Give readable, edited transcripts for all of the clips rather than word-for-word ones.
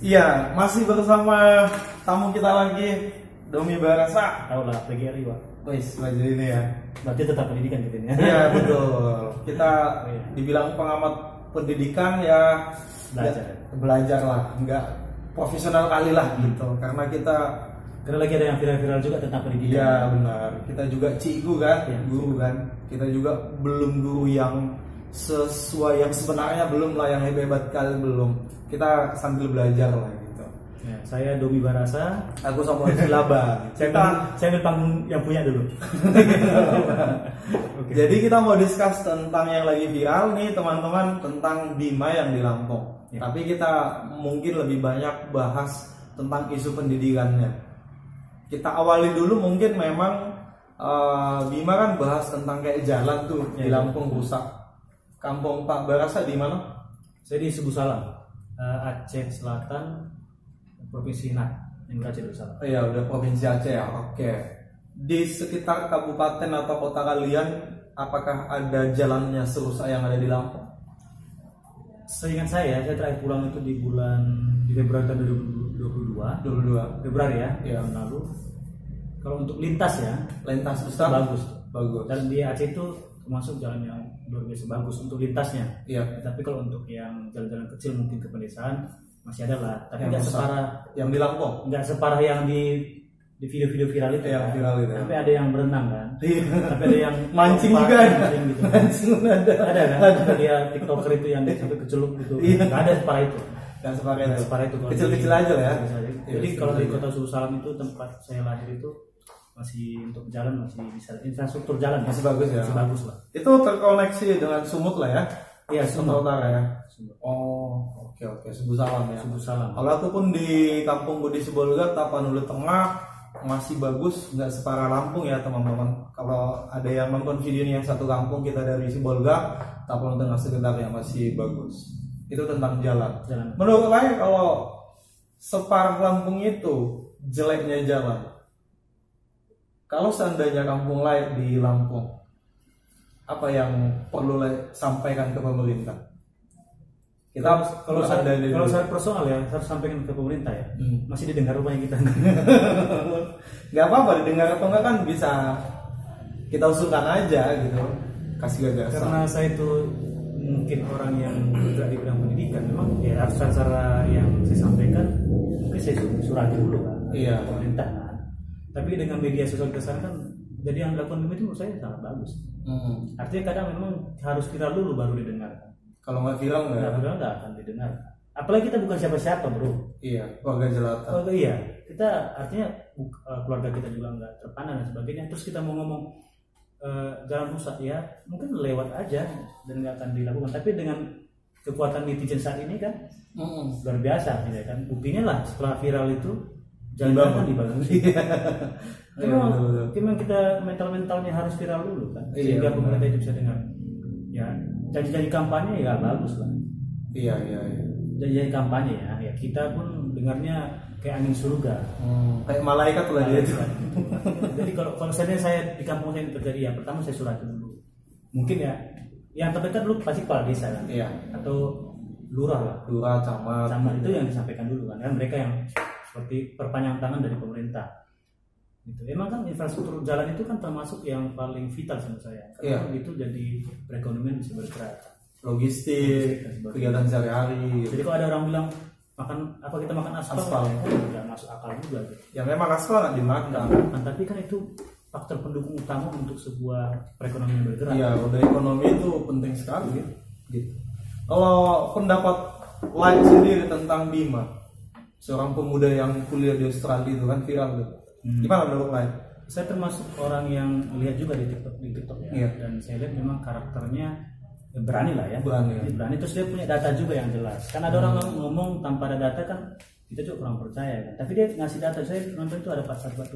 Iya, masih bersama tamu kita lagi, Domi Barasa. Tahu lah, PGRI Pak. Wis, belajar ini ya. Berarti tetap pendidikan gitu ya. Iya betul. Kita dibilang pengamat pendidikan ya belajar lah, nggak profesional kali lah gitu. Karena lagi ada yang viral-viral juga tentang pendidikan. iya benar. Kita juga cikgu kan, Ya, guru kan. Kita juga belum guru yang sesuai yang sebenarnya, belum lah yang hebat kali belum. Kita sambil belajar lah gitu. Ya, saya Domi Barasa. Aku sama Silaba. Saya ambil panggung yang punya dulu. Okay. Jadi kita mau discuss tentang yang lagi viral nih teman-teman, tentang Bima yang di Lampung. Ya. Tapi kita mungkin lebih banyak bahas tentang isu pendidikannya. Kita awali dulu mungkin memang Bima kan bahas tentang kayak jalan tuh di Lampung rusak. Kampung Pak Barasa di mana? Saya di Subuh Salam, Aceh Selatan, Provinsi Nat, yang Aceh Darussalam. Oh iya, udah Provinsi Aceh ya. Oke. Di sekitar kabupaten atau kota kalian, apakah ada jalannya serusak yang ada di Lampung? Seingat saya terakhir pulang itu di Februari tahun 2022. Februari ya, tahun lalu. Kalau untuk lintas ya, Lintas besar bagus. bagus. Dan di Aceh itu termasuk jalan yang luar biasa bagus untuk lintasnya. Iya. Tapi kalau untuk yang jalan-jalan kecil mungkin ke pedesaan masih ada lah. Tapi Yang nggak besar. separah, Yang di Lampung. nggak separah yang di video-video viral itu. Yang kan. viral itu ya. Tapi ada yang berenang kan. Iya. Tapi ada yang Mancing lompat, juga ada. mancing gitu. Mancing ada. Ada kan? Ada dia TikToker itu yang sampai kecelup gitu. Iya. Nggak ada separah itu. Dan sepakai Nggak itu. separah itu. Kalau Kecil-kecil di- aja lah ya. kecil aja. Iya, Jadi kecil kalau di aja. kota Subuh Salam itu tempat saya lahir itu masih untuk jalan masih bisa, infrastruktur jalan ya. Masih bagus ya. Masih bagus lah. Itu terkoneksi dengan Sumut lah ya. Iya, Sumatera Utara ya. Sumut. Oh, oke. Subuh Salam ya. Subuh Salam. Kalau aku pun di kampungku di Sibolga, Tapanuli Tengah masih bagus, nggak separah Lampung ya teman-teman. Kalau ada yang nonton video ini yang satu kampung kita dari Sibolga, Tapanuli Tengah sekitarnya masih bagus. Itu tentang jalan. Menurut saya kalau separah Lampung itu jeleknya jalan. Kalau seandainya kampung lain di Lampung, apa yang perlu sampaikan ke pemerintah? Kalau saya personal ya, saya harus sampaikan ke pemerintah ya. Masih didengar rupanya kita. Nggak apa-apa didengar atau enggak kan bisa kita usulkan aja gitu, kasih gagasan. Karena saya itu mungkin orang yang bergerak di bidang pendidikan, memang ya harus cara yang saya sampaikan mungkin saya surati dulu kan. Iya. Pemerintah kan. Tapi dengan media sosial besar kan, jadi yang dilakukan itu menurut saya sangat bagus. Artinya kadang memang harus viral dulu baru didengar. Kalau nggak viral Viral nggak akan didengar. Apalagi kita bukan siapa-siapa bro. Iya, warga jelata. Oh iya, kita artinya keluarga kita juga nggak terpandang dan sebagainya. Terus kita mau ngomong jalan rusak ya, mungkin lewat aja dan nggak akan dilakukan. Tapi dengan kekuatan netizen saat ini kan luar biasa, ya kan. Buktinya lah setelah viral itu jalan-jalan dibangun. Memang kita mentalnya harus viral dulu kan, sehingga pemerintah itu bisa dengar. Ya janji-janji kampanye ya bagus lah. Iya. Janji kampanye ya kita pun dengarnya kayak angin surga. Kayak malaikat lah dia itu. Jadi kalau saya di kampung saya terjadi ya, pertama saya surat dulu. Mungkin ya yang terdekat dulu pasti kepala desa kan. Iya. Atau lurah lah. Lurah, camat. Itu yang disampaikan dulu kan mereka yang seperti perpanjang tangan dari pemerintah. Gitu. Emang kan infrastruktur jalan itu kan termasuk yang paling vital menurut saya. Karena itu jadi perekonomian bisa bergerak. Logistik, kegiatan sehari-hari. Jadi kalau ada orang bilang kita makan aspal. Ya masuk akal juga gitu. Ya memang aspal nggak dimakan. Tapi kan itu faktor pendukung utama untuk sebuah perekonomian bergerak. Iya, udah ekonomi itu penting sekali gitu. Kalau pendapat lain sendiri tentang Bima, seorang pemuda yang kuliah di Australia itu kan viral gitu. Gimana menurut lain? Saya termasuk orang yang lihat juga di TikTok ya. Iya. Dan saya lihat memang karakternya berani lah ya. Berani terus dia punya data juga yang jelas. Karena ada orang ngomong tanpa ada data kan kita juga kurang percaya kan. Tapi dia ngasih data, saya nonton itu ada pasal 2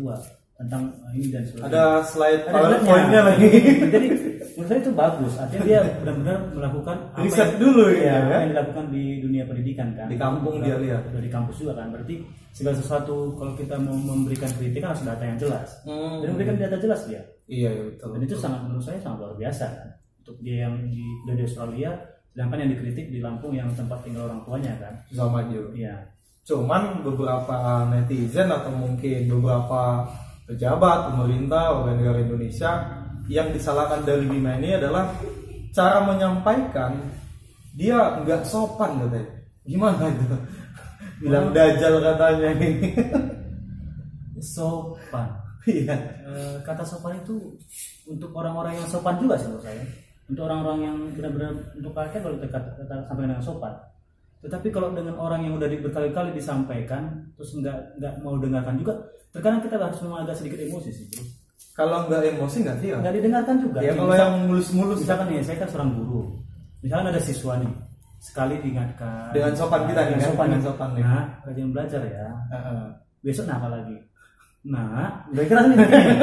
tentang ini dan sebagainya. Ada slide PowerPoint-nya lagi. Jadi menurut saya itu bagus. Artinya dia benar-benar melakukan riset dulu ya, yang dilakukan di dunia pendidikan kan. Di kampung dia lihat. Di kampus juga kan. Berarti segala sesuatu kalau kita mau memberikan kritik harus data yang jelas. Dan memberikan data jelas dia. Iya betul. Dan itu sangat menurut saya sangat luar biasa kan. Untuk dia yang di Australia, sedangkan yang dikritik di Lampung yang tempat tinggal orang tuanya kan. Susah maju. Iya. Cuman beberapa netizen atau mungkin beberapa pejabat, pemerintah, warga negara Indonesia yang disalahkan dari Bima ini adalah cara menyampaikan dia nggak sopan katanya. Gimana itu? Bilang dajal katanya ini. Sopan. Iya. Kata sopan itu untuk orang-orang yang sopan juga sih menurut saya. Untuk orang-orang yang benar-benar untuk kalian kalau kita sampaikan dengan sopan. Tetapi kalau dengan orang yang udah berkali-kali disampaikan terus nggak mau dengarkan juga, terkadang kita harus memang agak sedikit emosi sih, bro. Kalau nggak emosi nggak dia. Nggak didengarkan juga. Ya kalau yang mulus-mulus. Misalkan nih, saya kan seorang guru. Misalkan ada siswa nih, sekali diingatkan. Dengan sopan kita nih, dengan sopan nih. Nah, rajin belajar ya. Besok apa lagi? Nah, udah keras nih.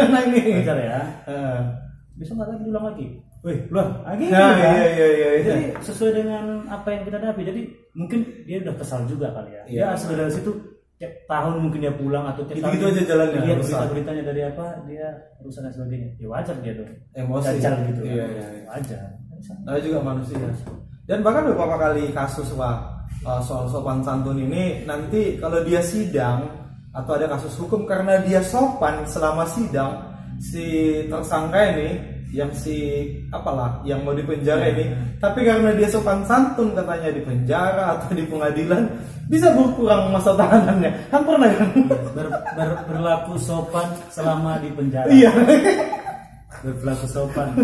Nah ini. Belajar ya. Besok nggak lagi diulang lagi. Wih, ulang lagi. Nah, kan? iya. Jadi sesuai dengan apa yang kita hadapi. Jadi mungkin dia udah kesal juga kali ya. Iya. Dia sudah dari situ tiap tahun mungkin dia pulang atau tiap Gitu aja jalannya. Lihat berita-beritanya dari apa, dia urusan dan sebagainya. Ya wajar dia dong. Emosi. Cacar gitu. Iya. Wajar. Nah juga manusia. Dan bahkan beberapa kali kasus soal sopan santun ini nanti kalau dia sidang atau ada kasus hukum karena dia sopan selama sidang, si tersangka ini yang yang mau dipenjara ini, tapi karena dia sopan santun katanya di penjara atau di pengadilan bisa berkurang masa tahanannya. Kan pernah kan? Berlaku sopan selama di penjara. Iya. Berlaku sopan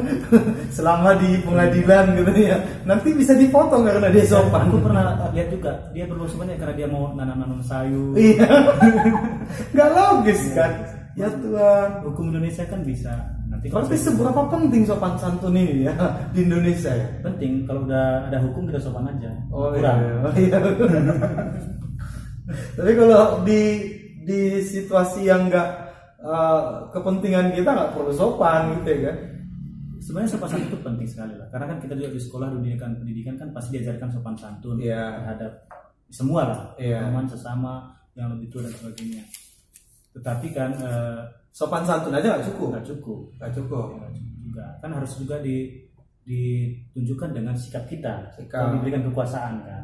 selama di pengadilan gitu ya. Nanti bisa dipotong karena dia sopan. Aku pernah lihat juga dia berlaku sopan karena dia mau nanam sayur. Iya. Nggak logis kan? Ya Tuhan. Hukum Indonesia kan bisa. Berarti seberapa penting sopan santun ini ya di Indonesia ya? Penting, kalau udah ada hukum kita sopan aja. Oh iya. Tapi kalau di situasi yang nggak kepentingan kita nggak perlu sopan gitu ya kan? Sebenarnya sopan santun itu penting sekali lah. Karena kan kita juga di sekolah pendidikan kan pasti diajarkan sopan santun terhadap semua lah, teman sesama yang lebih tua dan sebagainya. Tetapi kan sopan santun aja nggak cukup. Nggak cukup juga. Kan harus juga ditunjukkan dengan sikap kita. Kalau diberikan kekuasaan kan.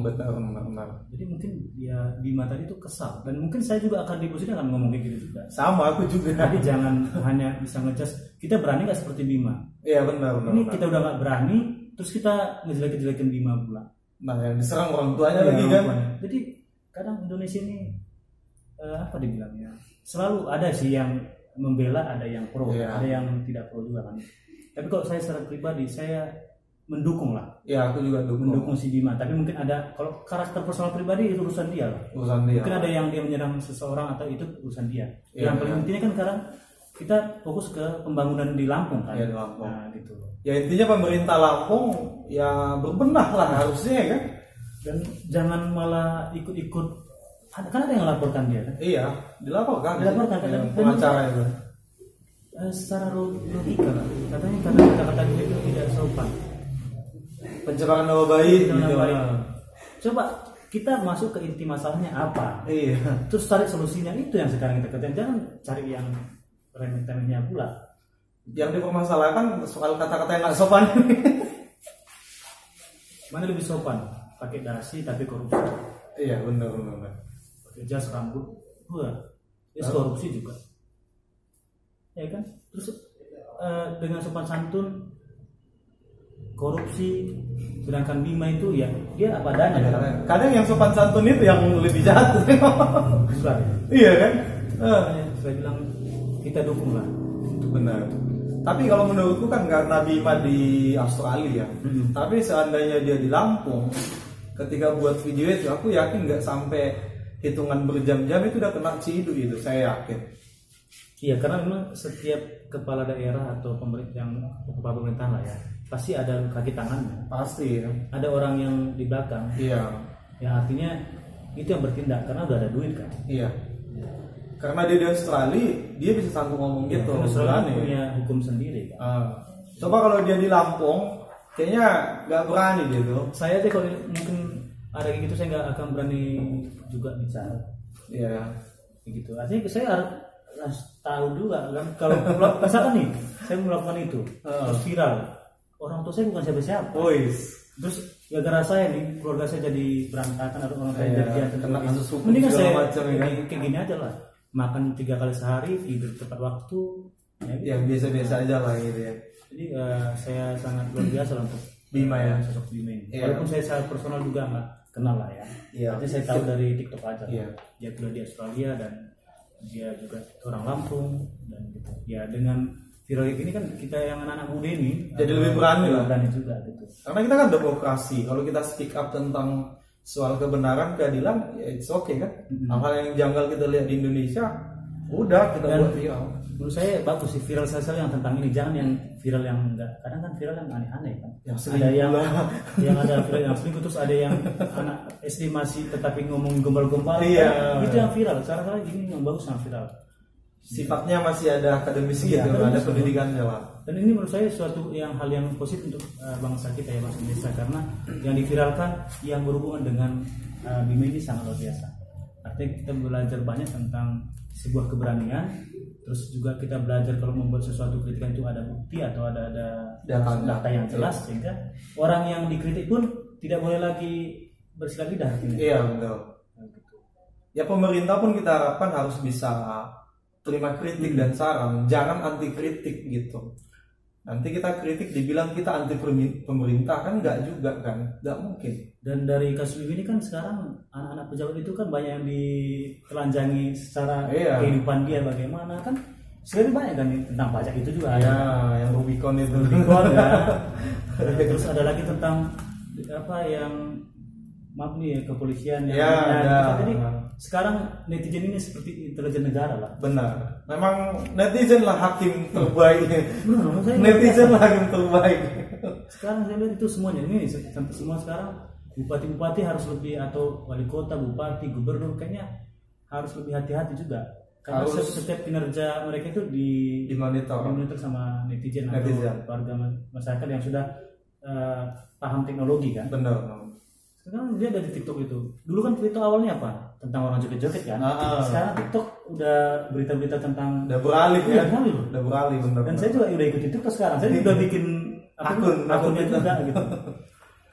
Benar. Jadi mungkin ya Bima tadi itu kesal dan mungkin saya juga akan di posisi akan ngomong kayak gitu juga. Sama aku juga. Jadi jangan hanya bisa ngejudge. Kita berani nggak seperti Bima? Iya benar. Ini kita udah nggak berani, terus kita ngejelek-jelekin Bima pula. Nah yang diserang orang tuanya lagi kan. Jadi kadang Indonesia ini apa dibilangnya? Selalu ada sih yang membela, ada yang pro, ada yang tidak pro juga kan. Tapi kalau saya secara pribadi saya mendukung lah. Ya aku juga mendukung si Bima. Tapi mungkin ada kalau karakter personal pribadi itu urusan dia lah. Mungkin ada yang dia menyerang seseorang atau itu urusan dia. Yang paling pentingnya kan sekarang kita fokus ke pembangunan di Lampung kan. Di Lampung. Nah, gitu. Ya intinya pemerintah Lampung ya berbenah lah harusnya kan. Dan jangan malah ikut-ikut. Kan ada yang melaporkan dia kan? Iya, dilaporkan kan pengacara itu. Secara logika kan, katanya karena kata-kata dia itu tidak sopan. Pencemaran nama baik gitu. Coba kita masuk ke inti masalahnya apa? Iya. Terus cari solusinya, itu yang sekarang kita kerjain. Jangan cari yang remeh-temehnya pula. Yang dipermasalahkan soal kata-kata yang nggak sopan. Mana lebih sopan? Pakai dasi tapi korupsi. Iya benar. Jas rambut, korupsi juga, ya kan? Terus dengan sopan santun, korupsi, sedangkan Bima itu ya dia apa adanya. Kadang yang sopan santun itu yang lebih jahat. Iya kan? Saya bilang kita dukung lah. Benar. Tapi kalau menurutku kan karena Bima di Australia, tapi seandainya dia di Lampung, ketika buat video itu aku yakin nggak sampai hitungan berjam-jam itu udah kena ciduk itu, saya yakin. Iya, karena memang setiap kepala daerah atau kepala pemerintahan lah ya, pasti ada kaki tangannya. Pasti ya. Ada orang yang di belakang. Iya. Yang artinya itu yang bertindak karena udah ada duit kan. Iya. Karena dia di Australia, dia bisa sanggup ngomong gitu. Australia punya hukum sendiri kan. Coba kalau dia di Lampung, kayaknya nggak berani gitu. Saya aja kalau mungkin ada kayak gitu saya nggak akan berani juga bicara. Iya. Gitu. Artinya saya harus tahu juga kan kalau misalkan nih saya melakukan itu terus viral, orang tua saya bukan siapa-siapa. Terus gara-gara saya nih keluarga saya jadi berantakan atau orang saya jadi kena kasus hukum mendingan saya segala macam ya kan. kayak gini aja lah, makan 3 kali sehari, tidur tepat waktu, ya, gitu. Yang biasa-biasa aja lah gitu ya. Jadi saya sangat luar biasa lah untuk Bima ya. sosok Bima ini. Iya. Walaupun saya secara personal juga nggak kenal lah ya. Iya. Tapi saya tahu dari TikTok aja. Iya. Dia kuliah di Australia dan dia juga orang Lampung dan gitu. Ya dengan viral ini kan kita yang anak-anak muda ini Jadi lebih berani lah. Berani juga gitu. Karena kita kan demokrasi. Kalau kita speak up tentang soal kebenaran, keadilan, ya it's okay kan. Hal-hal yang janggal kita lihat di Indonesia, udah kita Dan buat viral. menurut saya bagus sih viral sosial yang tentang ini, jangan yang viral yang enggak. Kadang kan viral yang aneh-aneh kan. Yang Ada yang selingkuh ada viral yang selingkuh, terus ada yang anak SD masih tetapi ngomong gombal-gombal. Iya. Itu yang viral. Sekarang gini yang bagus yang viral. Sifatnya masih ada akademis Iya, gitu, akademis. ada pendidikannya lah. Dan ini menurut saya suatu hal yang positif untuk bangsa kita ya, bangsa Indonesia, karena yang diviralkan yang berhubungan dengan Bima ini sangat luar biasa. Artinya kita belajar banyak tentang sebuah keberanian, terus juga kita belajar kalau membuat sesuatu kritikan itu ada bukti atau ada data yang jelas, sehingga orang yang dikritik pun tidak boleh lagi bersilat lidah. Iya betul. Ya pemerintah pun kita harapkan harus bisa terima kritik dan saran, jangan anti kritik gitu. Nanti kita kritik dibilang kita anti pemerintah, kan nggak juga kan, nggak mungkin. Dan dari kasus ini kan sekarang anak-anak pejabat itu kan banyak yang ditelanjangi secara kehidupan dia bagaimana kan, sebenarnya banyak kan tentang pajak itu juga ada. Yang Rubicon itu. Rubicon ya. Terus ada lagi tentang apa yang maaf nih kepolisian yang ada. Jadi sekarang netizen ini seperti intelijen negara lah. Benar. Memang netizen lah hakim terbaik. Benar, netizen lah hakim terbaik. Sekarang saya lihat itu semuanya ini sampai semua sekarang bupati-bupati harus lebih, atau wali kota, bupati, gubernur kayaknya harus lebih hati-hati juga. Karena setiap kinerja mereka itu dimonitor sama netizen atau warga masyarakat yang sudah paham teknologi kan. Benar. Sekarang dia dari TikTok itu. Dulu kan TikTok awalnya apa? Tentang orang joget-joget kan. Sekarang TikTok udah berita-berita tentang udah beralih ya. Udah beralih benar. Dan saya juga udah ikut TikTok sekarang. Saya juga bikin akunnya juga gitu.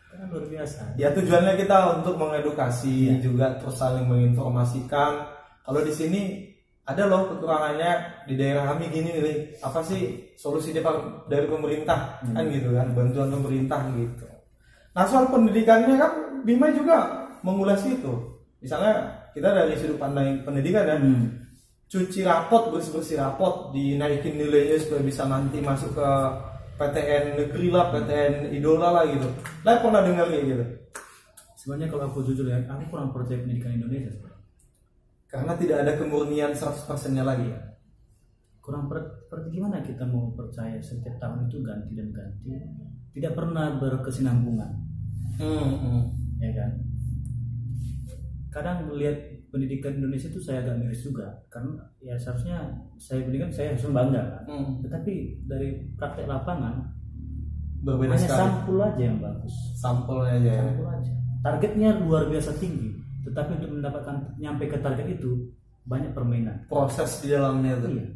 Karena luar biasa. Ya tujuannya kita untuk mengedukasi juga, terus saling menginformasikan. Kalau di sini ada loh kekurangannya di daerah kami gini nih. Apa sih solusi dari pemerintah kan gitu kan, bantuan pemerintah gitu. Nah soal pendidikannya kan Bima juga mengulas itu. Misalnya kita dari sudut pandang pendidikan kan, cuci rapot, bersih rapot, dinaikin nilainya supaya bisa nanti masuk ke PTN negeri lah, PTN idola lah gitu. Lah pernah dengar kayak gitu? Sebenarnya kalau aku jujur ya, aku kurang percaya pendidikan Indonesia sebenarnya. Karena tidak ada kemurnian 100%-nya lagi ya. Kurang gimana kita mau percaya setiap tahun itu ganti dan ganti, tidak pernah berkesinambungan. Ya kan? Kadang melihat pendidikan Indonesia itu saya agak miris juga, karena ya seharusnya saya harus bangga kan. Tetapi dari praktek lapangan berbeda hanya sekali. sampul aja yang bagus. Sampulnya aja. Sampul aja. Targetnya luar biasa tinggi, tetapi untuk mendapatkan nyampe ke target itu banyak permainan. Proses di dalamnya itu. Iya.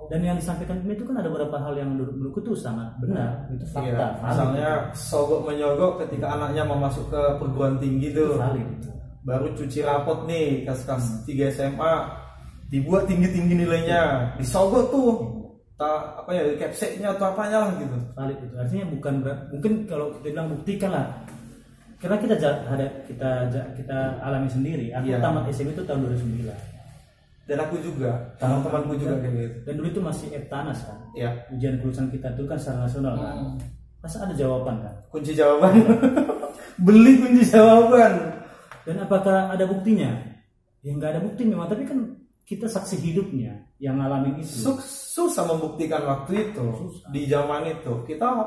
Dan yang disampaikan itu kan ada beberapa hal yang menurutku itu sangat benar, itu fakta. Misalnya sogok menyogok ketika anaknya mau masuk ke perguruan tinggi tuh. Baru cuci rapot nih kelas 3 SMA, dibuat tinggi nilainya, disogok tuh. Capseknya atau apanya lah gitu. Valid itu. Artinya bukan mungkin kalau kita bilang buktikan lah. Karena kita alami sendiri. Aku tamat SMP itu tahun 2009. Dan aku juga, teman-temanku juga kayak gitu. Dan dulu itu masih Eptanas kan. Iya. Ujian kelulusan kita itu kan secara nasional kan. Masa ada jawaban kan? Kunci jawaban. Beli kunci jawaban. Dan apakah ada buktinya? Ya nggak ada bukti memang, tapi kan kita saksi hidupnya yang ngalamin itu. Susah membuktikan waktu itu. Susah. Di zaman itu kita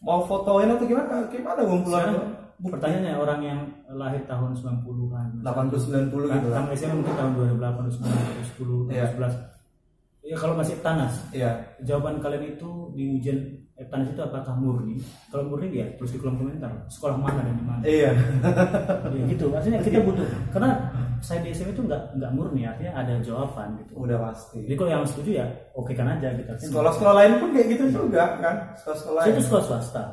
mau fotoin atau gimana? Gimana ngumpulan? Pertanyaannya orang yang lahir tahun 90-an, 80-90 gitu lah. Tahun SMA mungkin tahun 2008, 2009, 2010, 2011. Ya kalau masih Eptanas. Iya. Jawaban kalian itu di ujian Eptanas itu apakah murni? Kalau murni ya terus di kolom komentar sekolah mana dan di mana. Iya. Ya gitu. Artinya kita butuh, karena saya di SMA itu nggak murni, artinya ada jawaban gitu. Udah pasti. Jadi kalau yang setuju ya oke kan aja gitu. Sekolah-sekolah lain pun kayak gitu juga kan. Sekolah-sekolah itu sekolah swasta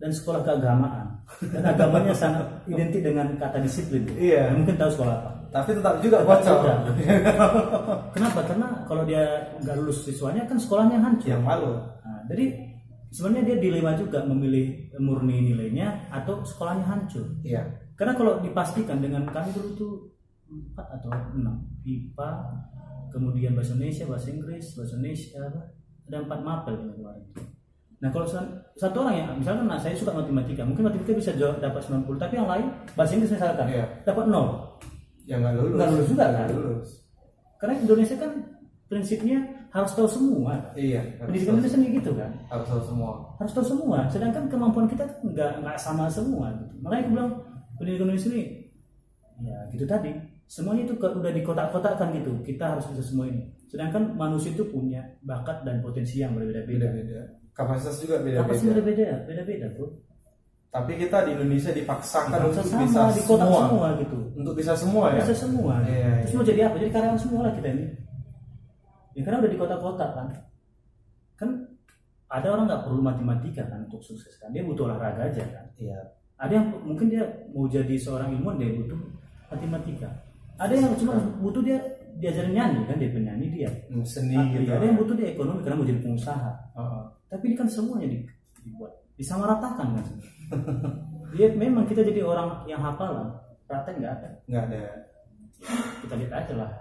dan sekolah keagamaan. Dan agamanya sangat identik dengan kata disiplin. Iya. Mungkin tahu sekolah apa. Tapi tetap juga bocor. Kenapa? Karena kalau dia nggak lulus siswanya kan sekolahnya hancur. Yang malu. Nah, jadi sebenarnya dia dilema juga memilih murni nilainya atau sekolahnya hancur. Iya. Karena kalau dipastikan dengan kami dulu itu 4 atau 6 IPA, kemudian bahasa Indonesia, bahasa Inggris, bahasa Indonesia, ada 4 mapel kemarin. Nah kalau satu orang yang misalkan saya suka matematika, mungkin matematika bisa dapat 90, tapi yang lain bahasa Inggris misalkan dapat 0. Ya nggak lulus. Nggak lulus juga kan? Lulus. Karena Indonesia kan prinsipnya harus tahu semua. Iya. Pendidikan Indonesia sendiri gitu kan? Harus tahu semua. Harus tahu semua. Sedangkan kemampuan kita nggak sama semua. Gitu. Makanya aku bilang pendidikan Indonesia ini, ya gitu tadi. Semuanya itu udah dikotak-kotakkan gitu. Kita harus bisa semua ini. Sedangkan manusia itu punya bakat dan potensi yang berbeda-beda. Kapasitas juga beda-beda. Kapasitas beda-beda tuh. Tapi kita di Indonesia dipaksakan untuk sama, bisa di kotak semua gitu. Untuk bisa semua ya. Bisa semua. Iya, Terus mau jadi apa? Jadi karyawan semua lah kita ini. Ya karena udah di kotak-kotak kan. Kan ada orang nggak perlu matematika kan untuk sukses kan. Dia butuh olahraga aja kan. Iya. Ada yang mungkin dia mau jadi seorang ilmuwan dia butuh matematika. Ada yang cuma butuh dia diajarin nyanyi kan, dia penyanyi dia. Seni gitu. Ada yang butuh dia ekonomi karena mau jadi pengusaha. Tapi ini kan semuanya dibuat disamaratakan kan. Dia memang kita jadi orang yang hafalan, praktek nggak ada. Nggak ada. Kita lihat aja lah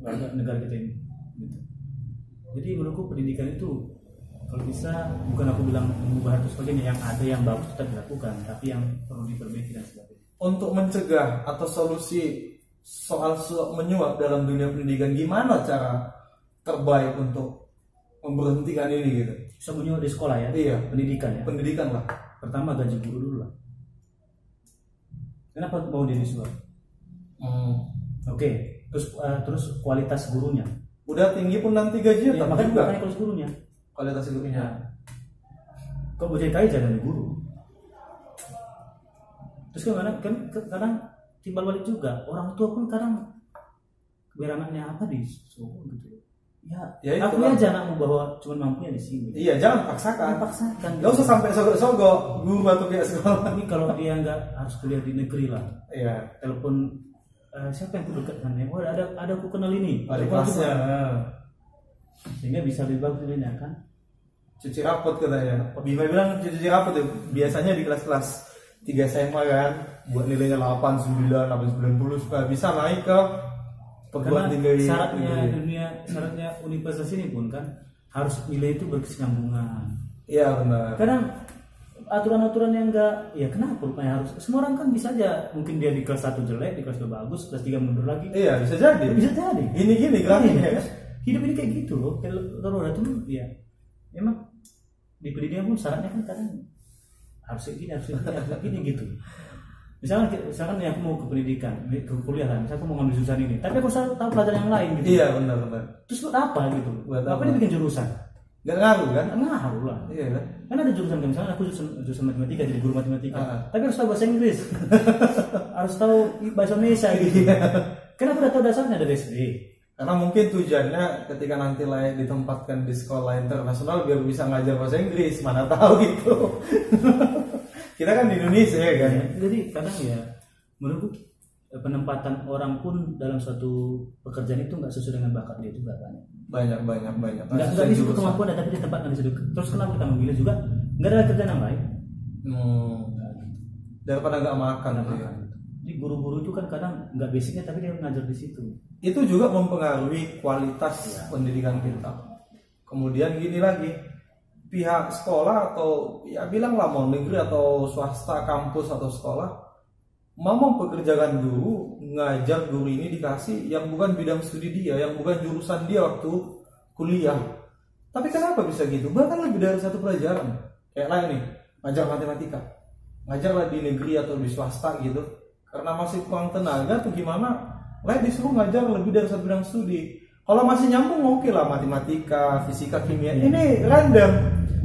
warga negara kita ini. Gitu. Jadi menurutku pendidikan itu kalau bisa, bukan aku bilang mengubah atau sebagainya, yang ada yang bagus tetap dilakukan, tapi yang perlu diperbaiki dan sebagainya. Untuk mencegah atau solusi soal suap menyuap dalam dunia pendidikan, gimana cara terbaik untuk memberhentikan ini gitu? Bisa menyuap di sekolah ya? Iya. Pendidikan ya? Pendidikan lah. Pertama gaji guru dulu lah. Kenapa mau dia disuap? Oke. Terus kualitas gurunya. Udah tinggi pun nanti gajinya Ya, tapi makanya kualitas gurunya. Kualitas gurunya. Kok mau jadi kaya jangan guru. Terus kan kadang timbal balik juga, orang tua pun kadang biar anaknya apa disuruh gitu. Ya aku aja anakmu bahwa cuma mampunya di sini. Iya, jangan paksakan. Paksakan. Gak usah sampai sogok guru atau pihak sekolah. Ini kalau dia nggak harus kuliah di negeri lah. Iya. Telepon siapa yang dekat dengan dia? Oh ada aku kenal ini. Ada kelasnya. Sehingga bisa lebih bagus nilainya kan. Cuci rapot katanya. Bima bilang cuci rapot tuh biasanya di kelas-kelas 3 SMA kan buat nilainya 8, 9, 890 supaya bisa naik ke perguruan tinggi. Syaratnya universitas ini pun kan harus nilai itu berkesinambungan. Iya benar. Kadang aturan-aturan yang enggak, ya kenapa rupanya harus semua orang kan bisa aja, mungkin dia di kelas 1 jelek, di kelas 2 bagus, kelas 3 mundur lagi. Iya bisa jadi. Bisa jadi. Gini grafiknya. Hidup ini kayak gitu loh. Kalau udah tuh ya memang di pendidikan pun syaratnya kan kadang harus gini gitu. Misalkan ya aku mau ke pendidikan, ke kuliah kan, misalkan aku mau ngambil jurusan ini, tapi aku tahu pelajaran yang lain gitu. Iya benar. Terus buat apa gitu? Buat apa dia bikin jurusan? Gak ngaruh kan? Ngaruh lah. Iya kan? Kan ada jurusan kan, misalnya aku jurusan matematika jadi guru matematika, tapi harus tahu bahasa Inggris, harus tahu bahasa Indonesia gitu. Kan aku udah tahu dasarnya dari SD. Karena mungkin tujuannya ketika nanti layak ditempatkan di sekolah internasional biar bisa ngajar bahasa Inggris, mana tahu gitu. Kita kan di Indonesia ya kan. Jadi kadang ya menurutku penempatan orang pun dalam suatu pekerjaan itu nggak sesuai dengan bakat dia juga kan. Banyak. Nggak disebut kemampuan tapi ditempatkan di situ. Terus kenapa kita memilih juga nggak ada kerjaan yang lain? Daripada nggak makan. Jadi guru-guru itu kan kadang nggak basicnya tapi dia ngajar di situ. Itu juga mempengaruhi kualitas pendidikan kita. Kemudian gini lagi, pihak sekolah atau ya bilanglah mau negeri atau swasta, kampus atau sekolah mau mempekerjakan guru, ngajar guru ini dikasih yang bukan bidang studi dia, yang bukan jurusan dia waktu kuliah. Tapi kenapa bisa gitu? Bahkan lebih dari satu pelajaran. Kayak lain nih, ngajar matematika, ngajarlah di negeri atau di swasta gitu. Karena masih kurang tenaga tuh gimana? Lain disuruh ngajar lebih dari satu bidang studi. Kalau masih nyambung oke lah, matematika, fisika, kimia. Ini random.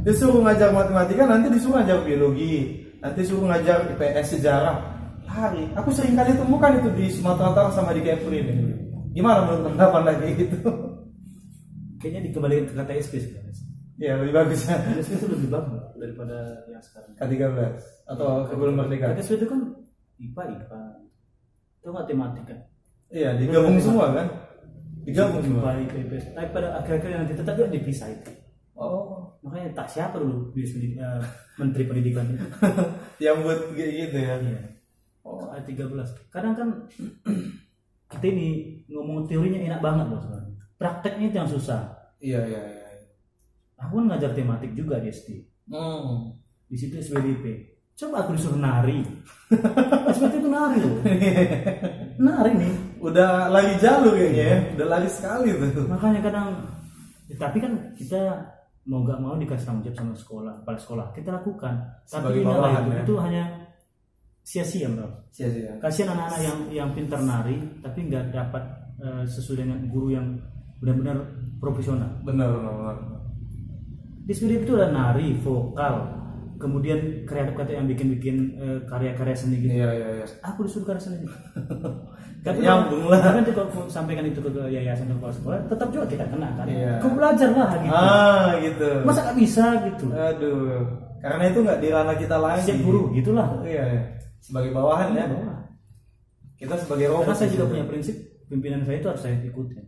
Disuruh ngajar matematika, nanti disuruh ngajar biologi, nanti disuruh ngajar IPS, sejarah. Lari. Aku sering kali temukan itu di Sumatera Utara sama di Kepri ini. Gimana menurut pendapat lagi gitu? Kayaknya dikembalikan ke kata SP sebenarnya. Iya, lebih bagus. KTSW itu lebih bagus daripada yang sekarang. K13 atau Kebun Merdeka. KTSW itu kan IPA. Itu matematika. Iya, digabung semua kan? Digabung semua. IPA, IPS. Tapi pada akhir-akhir nanti tetap dia dipisah itu. Oh, Makanya tak siapa dulu menteri pendidikan itu. yang buat kayak gitu ya. Iya. Oh, Ayat 13. Kadang kan kita ini ngomong teorinya enak banget loh sebenarnya. Prakteknya itu yang susah. iya. Aku kan ngajar tematik juga di SD. Di situ SBDP. Coba aku disuruh nari. SBDP itu nari loh. Nari nih. Udah lari jalur kayaknya ya. Udah lari sekali tuh. Makanya kadang tapi kan kita mau nggak mau dikasih tanggung jawab sama sekolah, kepala sekolah. Kita lakukan. Sebagai Tapi bawahan, itu, ya. itu hanya sia-sia, bro. Sia-sia. Kasihan anak-anak yang pintar nari tapi nggak dapat sesuai dengan guru yang benar-benar profesional. Benar. Di SBDP itu ada nari, vokal, kemudian kreatif kata yang bikin karya-karya seni gitu. Iya. Aku disuruh karya seni. Tapi Nyambung lah. nanti kalau sampaikan itu ke yayasan atau kepala sekolah, tetap juga kita kena kan. Iya. Kau belajar lah gitu. Gitu. Masa nggak bisa gitu? Aduh. Karena itu nggak di ranah kita lagi. Siap guru gitulah. Iya. Sebagai bawahan ya. Bawah. Kita sebagai robot. Karena saya juga punya prinsip pimpinan saya itu harus saya ikutin.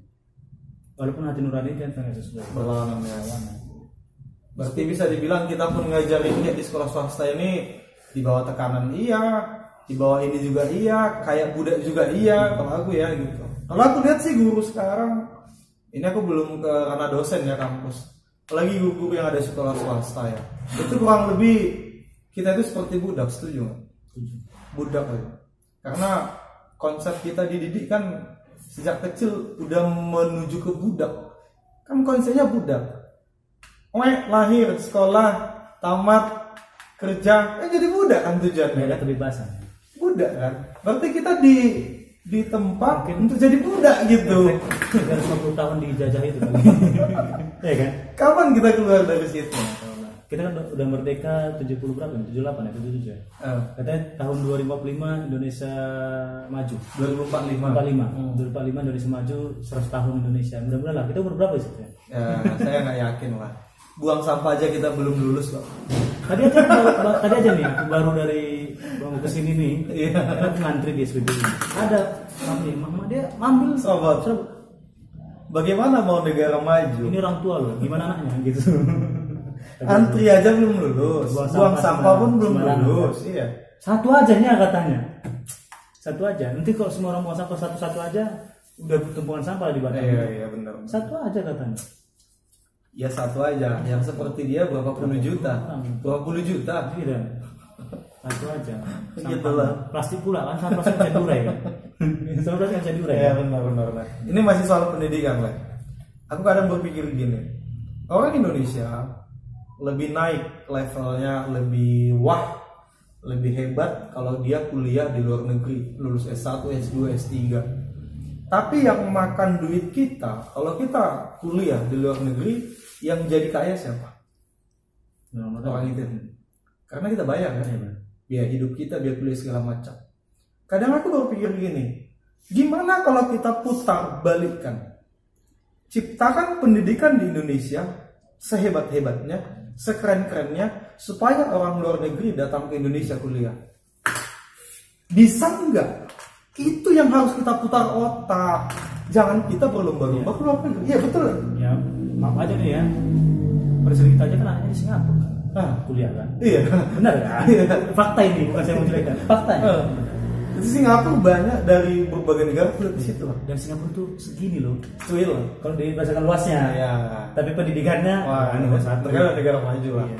Walaupun hati nurani kan saya sesuai. berlawanan ya. Berarti bisa dibilang kita pun ngajarin di sekolah swasta ini di bawah tekanan iya, di bawah ini juga iya, kayak budak juga iya kalau aku ya gitu. Kalau aku lihat sih guru sekarang, ini aku belum ke ranah dosen ya kampus, apalagi guru-guru yang ada di sekolah swasta ya, itu kurang lebih kita itu seperti budak, setuju nggak? Budak aja. Karena konsep kita dididik kan sejak kecil udah menuju ke budak, kan konsepnya budak. Lahir, sekolah, tamat, kerja, jadi budak kan tujuannya. Ada kebebasan. Budak kan. Berarti kita di tempat untuk jadi budak gitu. Dari 50 tahun dijajah itu kan. Ya kan? Kapan kita keluar dari situ? Kita kan udah merdeka 70 berapa? 78 ya, 77 ya. Katanya tahun 2045 Indonesia maju. 2045. 2045 Indonesia maju 100 tahun Indonesia. Mudah-mudahan lah. Kita umur berapa sih? Ya, saya nggak yakin lah. Buang sampah aja kita belum lulus loh. Tadi aja nih aku baru dari mau kesini nih. Iya. Aku ngantri di SPB. Ada mama dia ngambil Sobat. Bagaimana mau negara maju? Ini orang tua loh, gimana anaknya gitu. Antri aja belum lulus. Buang sampah pun belum lulus. Iya. Satu aja nya katanya. Satu aja. Nanti kalau semua orang buang sampah satu-satu aja, udah tumpukan sampah di Batam. Iya benar. Satu aja katanya. Ya satu aja, yang seperti dia berapa puluh juta, 20 juta. Iya. Satu aja. Gitu lah. Plastik pula kan, sampah bisa diurai kan. Sampah bisa diurai. Ya benar. Ini masih soal pendidikan lah. Aku kadang berpikir gini, orang Indonesia lebih naik levelnya, lebih lebih hebat kalau dia kuliah di luar negeri, lulus S1, S2, S3. Tapi yang makan duit kita, kalau kita kuliah di luar negeri, yang jadi kaya siapa? Orang itu. Karena kita bayar kan, biaya hidup kita, biaya kuliah segala macam. Kadang aku berpikir gini, gimana kalau kita putar balikkan, ciptakan pendidikan di Indonesia sehebat-hebatnya, sekeren-kerennya, supaya orang luar negeri datang ke Indonesia kuliah. Bisa enggak? Itu yang harus kita putar otak. Jangan kita berlomba-lomba keluar negeri. Iya betul. Ya, maaf aja nih ya. Presiden kita aja kan anaknya di Singapura. Kuliah kan. Iya. Benar kan? Fakta ini bukan saya mau ceritakan. Fakta. Di Singapura banyak dari berbagai negara kuliah di situ. Dan Singapura tuh segini loh. Cuil. Kalau dibahasakan luasnya. Ya. Tapi pendidikannya negara negara maju lah. Iya.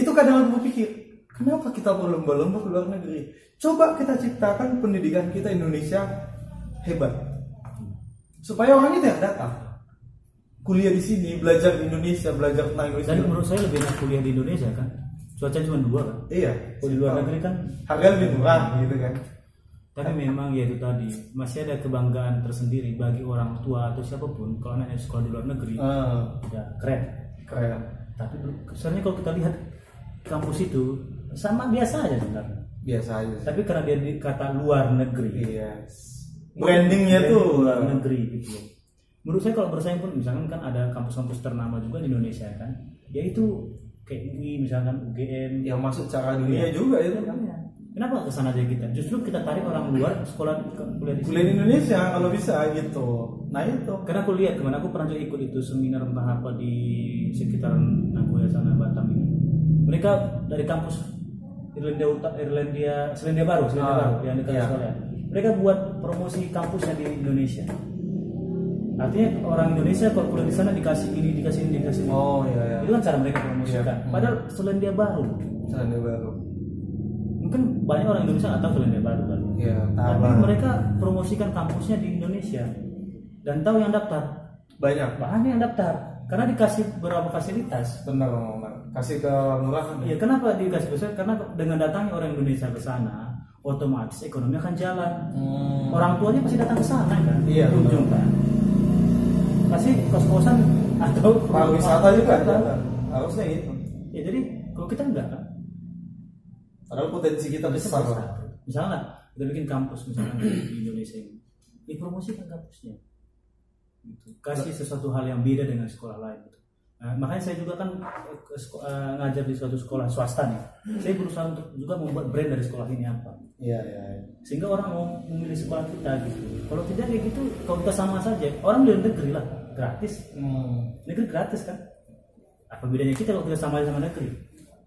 Itu kadang aku berpikir, kenapa kita berlomba-lomba ke luar negeri? Coba kita ciptakan pendidikan kita Indonesia hebat, supaya orang itu yang datang kuliah di sini, belajar di Indonesia, belajar tentang Indonesia. Dan menurut saya lebih enak kuliah di Indonesia kan. Cuaca cuma 2 kan. Iya. Kalau di luar negeri kan harga lebih murah gitu kan. Tapi memang ya itu tadi masih ada kebanggaan tersendiri bagi orang tua atau siapapun kalau anaknya sekolah di luar negeri. Ya keren. Tapi sebenarnya kalau kita lihat kampus itu sama biasa aja sebenarnya. Biasa aja. Tapi karena dia kata luar negeri. Yes. Brandingnya tuh luar negeri gitu. menurut saya kalau bersaing pun misalkan kan ada kampus-kampus ternama juga di Indonesia kan, yaitu kayak UI misalkan UGM yang masuk cara dunia juga itu kan. Kenapa kesana aja kita? Justru kita tarik orang luar sekolah kuliah di Indonesia kalau bisa gitu. Nah itu. Karena aku lihat kemana aku pernah juga ikut itu seminar entah apa di sekitaran Nagoya sana Batam ini. Mereka dari kampus Selandia Baru yang dekat sekolah. Mereka buat promosi kampusnya di Indonesia. Artinya orang Indonesia kalau kuliah di sana dikasih ini. Oh iya. Itu kan cara mereka promosikan. Iya. Padahal Selandia Baru. Mungkin banyak orang Indonesia nggak tahu Selandia Baru kan. Iya. Tapi mereka promosikan kampusnya di Indonesia. Dan tahu yang daftar. Banyak yang daftar. Karena dikasih beberapa fasilitas. Benar. Kasih ke murah. Iya, kenapa dikasih besar? Karena dengan datangnya orang Indonesia ke sana, otomatis ekonomi akan jalan. Orang tuanya pasti datang ke sana kan. Iya. Ujung kan. Pasti kos-kosan atau pariwisata juga ada. Harusnya gitu. Ya jadi kalau kita enggak kan. Padahal potensi kita besar. Misalnya kita bikin kampus misalnya di Indonesia ini, dipromosikan kampusnya. Gitu. Kasih sesuatu hal yang beda dengan sekolah lain. Gitu. Nah, makanya saya juga kan ngajar di suatu sekolah swasta nih. Saya berusaha untuk juga membuat brand dari sekolah ini apa. Iya. Sehingga orang mau memilih sekolah kita gitu. Kalau tidak kayak gitu, kalau kita sama saja, orang di negeri lah gratis. Negeri gratis kan. Apa bedanya kita kalau kita sama negeri?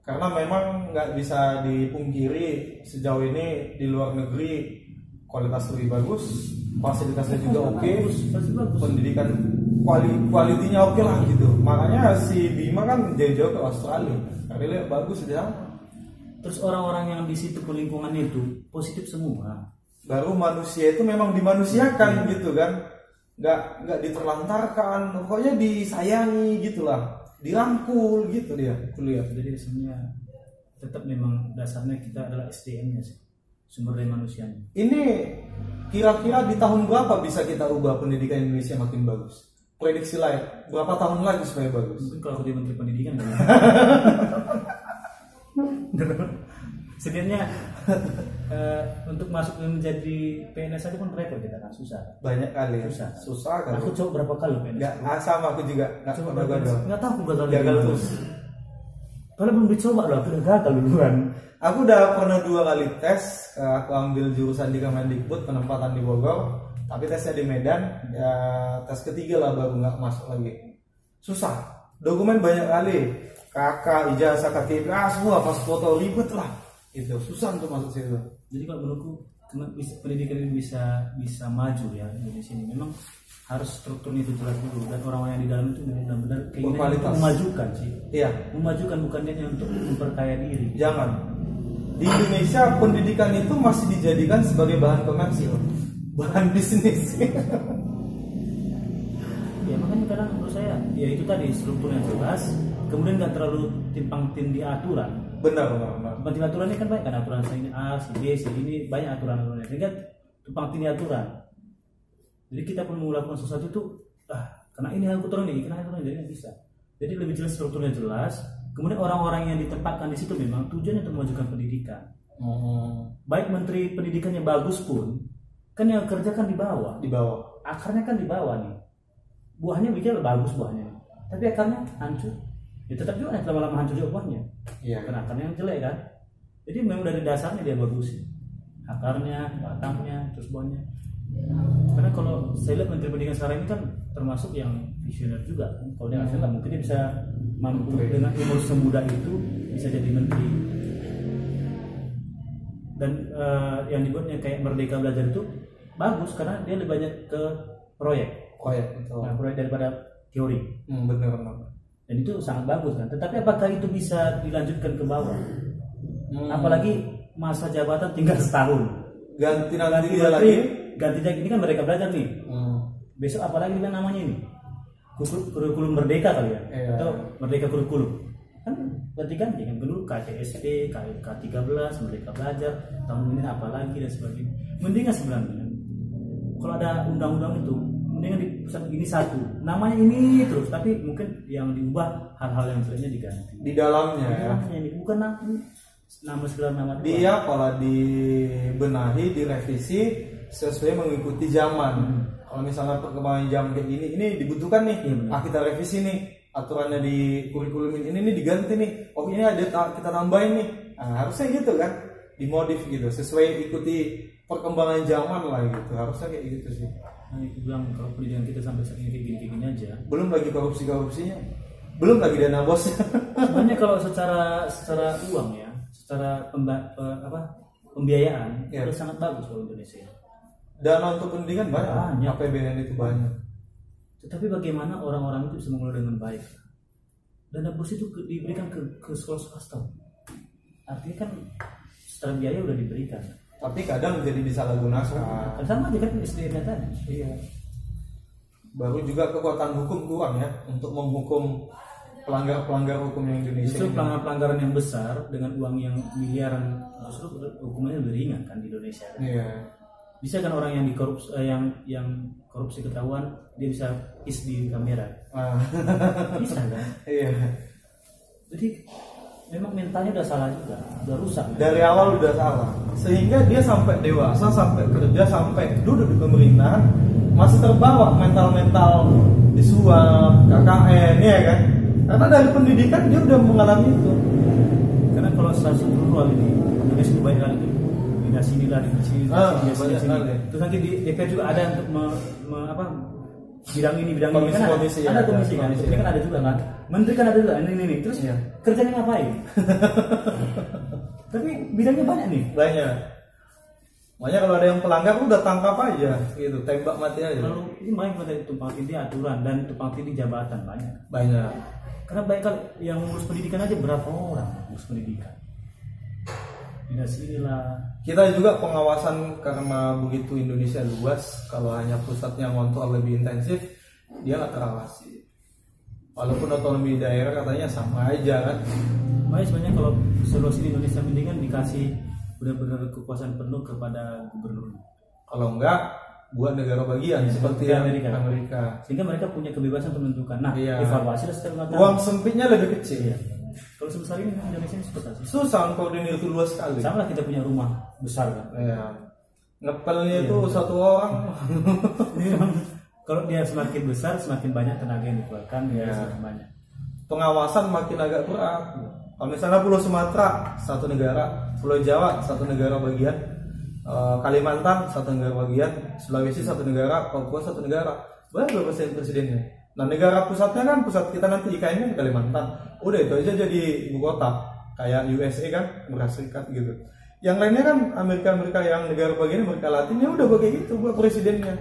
Karena memang nggak bisa dipungkiri sejauh ini di luar negeri kualitas lebih bagus, fasilitasnya juga oke, pendidikan kualitinya oke lah gitu. Makanya si Bima kan jauh-jauh ke Australia, karena lihat bagus dia. Terus orang-orang yang di situ lingkungannya itu positif semua. Baru manusia itu memang dimanusiakan gitu kan, nggak diterlantarkan, pokoknya disayangi gitulah. Dirangkul gitu dia kuliah. Jadi sebenarnya tetap memang dasarnya kita adalah SDM-nya sih, sumber daya manusianya. Ini kira-kira di tahun berapa bisa kita ubah pendidikan Indonesia makin bagus? Prediksi lain berapa tahun lagi supaya bagus? Mungkin kalau aku jadi menteri pendidikan kan. Sebenarnya untuk masuk menjadi PNS aja pun repot kita kan, susah. Banyak kali. Susah kan. Aku coba berapa kali PNS? Nggak sama aku juga. Nggak tahu aku gagal terus. Kalau belum dicoba loh, aku udah gagal duluan. Aku udah pernah 2 kali tes. Aku ambil jurusan di Kemendikbud, penempatan di Bogor. Tapi tesnya di Medan. Ya tes ketiga lah baru nggak masuk lagi. Susah. Dokumen banyak kali. KK, ijazah, KTP, semua pas foto ribet lah. Itu susah untuk masuk situ. Jadi kalau menurutku pendidikan ini bisa maju ya di sini. Memang harus strukturnya itu jelas dulu dan orang-orang yang di dalam itu benar-benar keinginan untuk memajukan sih. Iya. Memajukan bukannya untuk memperkaya diri. Jangan. Di Indonesia pendidikan itu masih dijadikan sebagai bahan komersil, bahan bisnis. Ya makanya kadang menurut saya ya itu tadi strukturnya jelas, kemudian nggak terlalu timpang tindih aturan. Benar. Penting aturan ini kan banyak kan aturan ini A, si B, si ini banyak aturan-aturannya. Sehingga tumpang tindih aturan. Jadi kita perlu melakukan sesuatu itu karena ini aku turun nih, karena itu jadi bisa. Jadi lebih jelas strukturnya jelas. Kemudian orang-orang yang ditempatkan di situ memang tujuannya untuk memajukan pendidikan. Baik menteri pendidikannya bagus pun, kan yang kerja kan di bawah. Di bawah. Akarnya kan di bawah nih. Buahnya bicara bagus buahnya, tapi akarnya hancur. Ya tetap juga lama-lama hancur juga buahnya. Iya. Karena akarnya yang jelek kan. Jadi memang dari dasarnya dia bagus. Akarnya, batangnya, terus buahnya. Karena kalau saya lihat menteri pendidikan sekarang ini kan termasuk yang visioner juga kan. Kalau dia nggak mungkin dia bisa mampu dengan umur semuda itu bisa jadi menteri. Dan yang dibuatnya kayak Merdeka Belajar itu bagus karena dia lebih banyak ke proyek betul. Nah, proyek daripada teori. Benar. Dan itu sangat bagus kan. Tetapi apakah itu bisa dilanjutkan ke bawah? Apalagi masa jabatan tinggal setahun. Ganti lagi. Ganti lagi ini kan Merdeka Belajar nih. Besok apalagi dengan namanya ini? Kurikulum Merdeka kali ya? Iya. Atau Merdeka Kurikulum. Kan ganti-ganti kan dulu KTSP, K13, Merdeka Belajar, tahun ini apa lagi dan sebagainya. Mendingan sebenarnya kalau ada undang-undang itu mendingan di pusat ini satu namanya ini terus, tapi mungkin yang diubah hal-hal yang lainnya diganti di dalamnya ya. Ini bukan nama sekedar nama dia kalau dibenahi, direvisi sesuai mengikuti zaman. kalau misalnya perkembangan zaman kayak gini, ini dibutuhkan nih, kita revisi nih aturannya di kurikulum ini diganti nih, oh ini ada kita tambahin nih, nah, harusnya gitu kan, dimodif gitu, sesuai ikuti perkembangan zaman lah gitu, harusnya kayak gitu sih. Nah, itu bilang kalau pendidikan kita sampai saat ini kayak gini aja. Belum lagi korupsinya, belum lagi dana bosnya. Sebenarnya kalau secara uang ya, secara pembiayaan itu sangat bagus kalau Indonesia. Dana untuk pendidikan banyak. APBN itu banyak. Tetapi bagaimana orang-orang itu bisa mengelola dengan baik? Dana bos itu diberikan ke sekolah swasta. Artinya kan secara biaya udah diberikan. Tapi kadang jadi disalahgunakan. Sama aja kan SDM tadi. Iya. Baru juga kekuatan hukum kurang ya untuk menghukum pelanggar hukum yang Indonesia. Justru pelanggaran yang besar dengan uang yang miliaran, justru hukumannya lebih ringan kan di Indonesia. Kan? Iya. Bisa kan orang yang dikorupsi, yang korupsi ketahuan dia bisa di kamera. Bisa kan? Iya. Jadi memang mentalnya udah salah juga, udah rusak. Dari awal udah salah, sehingga dia sampai dewasa, sampai kerja, sampai duduk di pemerintahan masih terbawa mental disuap, KKN, ya kan? Karena dari pendidikan dia udah mengalami itu. Karena kalau salah satu ruang ini, Indonesia banyak kali di sini lah, di sini. Terus nanti di DPR juga ada untuk bidang ini kan ada komisi kan, ini kan ada juga kan, menteri kan ada juga ini terus kerjanya ngapain? Tapi bidangnya banyak nih. Banyak kalau ada yang pelanggar udah tangkap aja, gitu, tembak mati aja. Lalu ini banyak pada tumpang tindih aturan dan tumpang tindih jabatan banyak. Karena banyak kali yang ngurus pendidikan aja berapa orang ngurus pendidikan. Dinas inilah. Kita juga pengawasan karena begitu Indonesia luas, kalau hanya pusatnya ngontrol lebih intensif, dia nggak terawasi. Walaupun otonomi daerah katanya sama aja kan. Makanya sebenarnya kalau seluas ini Indonesia mendingan dikasih benar-benar kekuasaan penuh kepada gubernur. Kalau enggak, buat negara bagian seperti Amerika. Sehingga mereka punya kebebasan untuk menentukan. Nah, evaluasi dan setelah ruang sempitnya lebih kecil. Iya. Kalau sebesar ini Indonesia ini susah koordinir itu luas sekali. Sama lah kita punya rumah besar kan. Iya. Ngepelnya itu satu orang. Kalau dia semakin besar, semakin banyak tenaga yang dikeluarkan, semakin banyak. Pengawasan makin agak berat. Kalau misalnya Pulau Sumatera satu negara, Pulau Jawa satu negara bagian, Kalimantan satu negara bagian, Sulawesi satu negara, Papua satu negara, berapa presidennya? Nah negara pusatnya kan, pusat kita nanti IKN-nya di Kalimantan, udah itu aja jadi ibu kota, kayak USA kan, Amerika Serikat gitu. Yang lainnya kan Amerika yang negara bagian Amerika Latin, ya udah begitu gitu buat presidennya,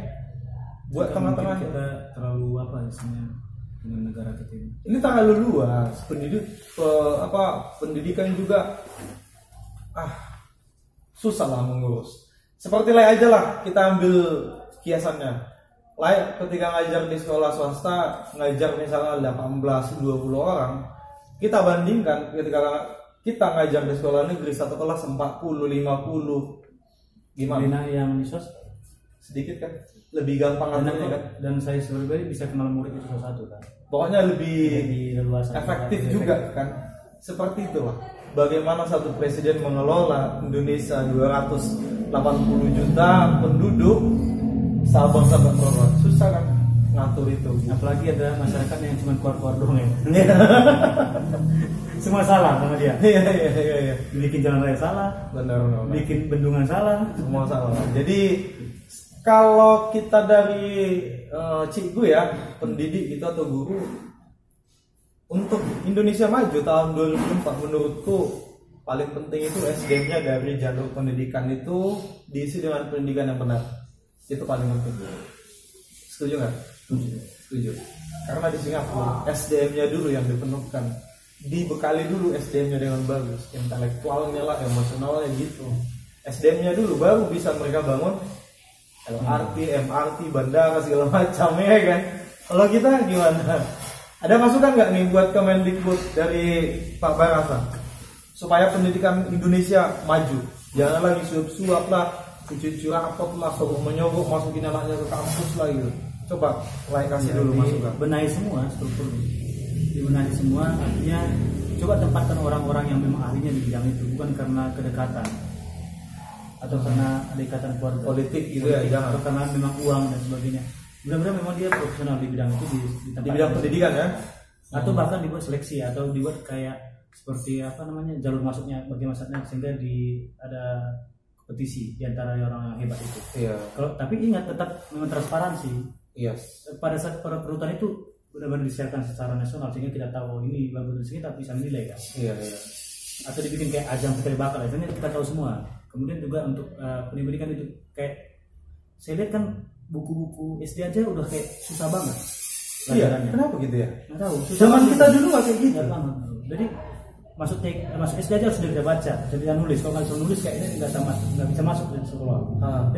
buat tengah-tengah. Kita terlalu isinya dengan negara kita ini. Ini terlalu luas, pendidikan juga susah lah mengurus. Seperti lah aja lah, kita ambil kiasannya. Ketika ngajar di sekolah swasta, ngajar misalnya 18-20 orang, kita bandingkan ketika kita ngajar di sekolah negeri satu kelas 40-50, gimana yang di swasta? Sedikit kan, lebih gampang aturnya kan. Dan saya pribadi bisa kenal murid itu satu kan. Pokoknya lebih efektif juga kan. Seperti itulah. Bagaimana satu presiden mengelola Indonesia 280 juta penduduk, Sabang sampai Merauke, susah kan ngatur itu. Apalagi ada masyarakat yang cuma keluar-keluar doang ya. Semua salah sama dia. Iya. Bikin jalan raya salah, benar. Bikin bendungan salah, semua salah. Jadi kalau kita dari cikgu ya, pendidik itu atau guru, untuk Indonesia maju tahun 2004 menurutku paling penting itu SDM-nya dari jalur pendidikan itu diisi dengan pendidikan yang benar. Itu paling penting. Setuju nggak? Setuju. Karena di Singapura SDM-nya dulu yang dipenuhkan, dibekali dulu SDM-nya dengan bagus, intelektualnya lah, emosionalnya gitu. SDM-nya dulu baru bisa mereka bangun LRT, MRT, bandara segala macam ya kan. Kalau kita gimana? Ada masukan nggak nih buat Kemendikbud dari Pak Barasa supaya pendidikan Indonesia maju? Jangan lagi suap-suap lah, cuci-cuci rapot lah, menyogok masukin anaknya ke kampus lah gitu. Coba kasih dulu masukan. Benahi semua struktur, dibenahi semua, artinya coba tempatkan orang-orang yang memang ahlinya di bidang itu, bukan karena kedekatan atau karena ada ikatan keluarga politik gitu ya, atau karena memang uang dan sebagainya. Benar-benar memang dia profesional di bidang itu di tempat Di bidang pendidikan ya. atau bahkan dibuat seleksi atau dibuat kayak seperti apa namanya jalur masuknya bagi masuknya sehingga ada kompetisi di antara orang yang hebat itu. Iya. Kalau tapi ingat tetap memang transparansi. Yes. Pada saat perekrutan itu benar-benar disiarkan secara nasional sehingga kita tahu ini bagus sini tapi bisa menilai kan. Iya, iya. Atau dibikin kayak ajang pencari bakat itu kita tahu semua. Kemudian juga untuk pendidikan itu kayak saya lihat kan buku-buku SD aja udah kayak susah banget. Iya, kenapa gitu ya? Nggak tahu. Zaman kita dulu nggak kayak gitu. Jadi masuk SD aja harus sudah baca, sudah bisa nulis. Kalau nggak bisa nulis kayaknya nggak bisa masuk di sekolah.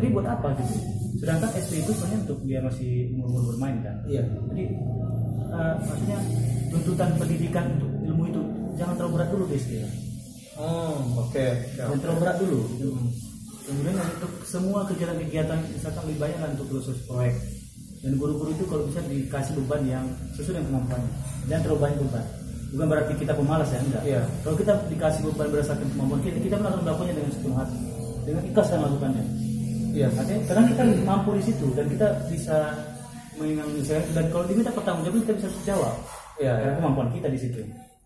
Jadi buat apa gitu? Sedangkan SD itu sebenarnya untuk dia masih umur bermain kan. Iya. Jadi maksudnya tuntutan pendidikan untuk ilmu itu jangan terlalu berat dulu di SD. Oke. Jangan terlalu berat dulu. Gitu. Kemudian untuk semua kegiatan-kegiatan misalkan lebih banyak lah untuk khusus proyek. Dan guru-guru itu kalau bisa dikasih beban yang sesuai dengan kemampuannya. Jangan terlalu banyak beban. Bukan berarti kita pemalas ya, enggak. Iya. Kalau kita dikasih beban berdasarkan kemampuan kita akan melakukannya dengan sepenuh hati, dengan ikhlas dan melakukannya. Iya. Karena kita mampu di situ dan kita bisa mengingat dan kalau diminta pertanggungjawaban kita bisa jawab. Iya. Karena kemampuan kita di situ.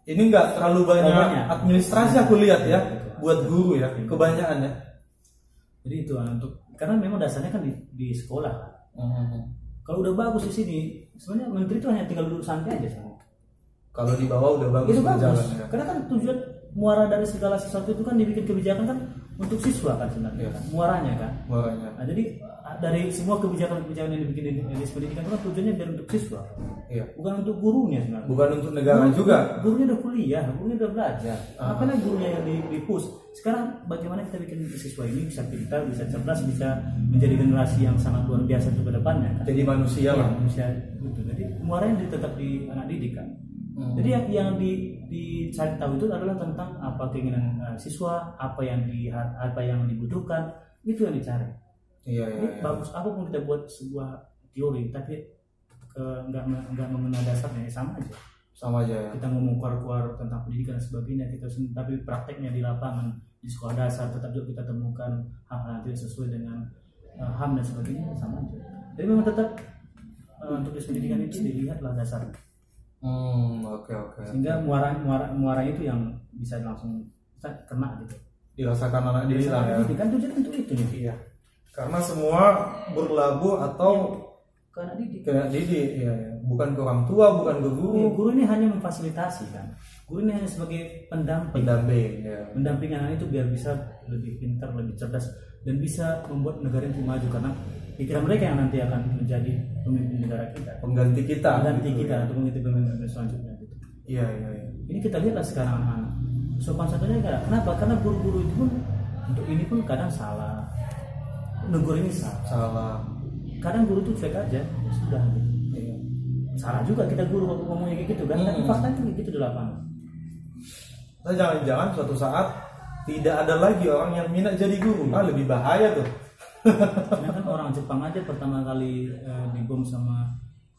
Ini nggak terlalu banyak administrasi aku lihat ya, buat guru ya, kebanyakan ya. Jadi itu untuk karena memang dasarnya kan di sekolah. Kalau udah bagus di sini, sebenarnya menteri itu hanya tinggal duduk santai aja sama. Kalau di bawah udah bagus Itu berjalan bagus. ya. Karena kan tujuan muara dari segala sesuatu itu kan dibikin kebijakan kan untuk siswa kan sebenarnya. Iya. Kan? Muaranya kan. Muaranya. Nah, jadi dari semua kebijakan-kebijakan yang dibikin di pendidikan itu kan tujuannya biar untuk siswa. Iya. Bukan untuk gurunya sebenarnya. Bukan untuk negara juga. Gurunya udah kuliah, gurunya udah belajar. Makanya gurunya yang di-push. Sekarang bagaimana kita bikin siswa ini bisa pintar, bisa cerdas, bisa menjadi generasi yang sangat luar biasa untuk kedepannya. Kan? Jadi manusia lah. Manusia gitu. Jadi muaranya tetap di anak didik kan. Jadi yang dicari tahu itu adalah tentang apa keinginan siswa, apa yang dibutuhkan, itu yang dicari. Iya. Bagus apapun kita buat sebuah teori, tapi nggak mengenal dasarnya sama aja. Sama aja ya. Kita ngomong keluar tentang pendidikan dan sebagainya, tapi prakteknya di lapangan di sekolah dasar tetap juga kita temukan hal-hal yang sesuai dengan HAM dan sebagainya sama aja. Jadi memang tetap untuk pendidikan itu dilihatlah dasarnya. Oke. Sehingga muara itu yang bisa langsung kena gitu. Dirasakan anak didik lah ya. Kan tujuan untuk itu nih. Iya. Karena semua berlabuh atau ke anak didik. Ke anak didik, iya. Bukan ke orang tua, bukan ke guru. Guru ini hanya memfasilitasi kan. Guru ini hanya sebagai pendamping. Ya. Mendampingi anak itu biar bisa lebih pintar, lebih cerdas dan bisa membuat negara itu maju karena pikiran mereka yang nanti akan menjadi pemimpin negara kita. Pengganti kita. Atau pengganti pemimpin selanjutnya gitu. Iya. Ini kita lihatlah sekarang anak-anak. Sopan santunnya enggak. Kenapa? Karena guru-guru itu pun untuk ini pun kadang salah. Negur ini salah. Kadang guru itu fake aja, ya sudah. Iya. Salah juga kita guru ngomongnya kayak gitu kan. Tapi faktanya kayak gitu di lapangan. Nah, jangan-jangan suatu saat tidak ada lagi orang yang minat jadi guru. Lebih bahaya tuh. Karena kan orang Jepang aja pertama kali dibom sama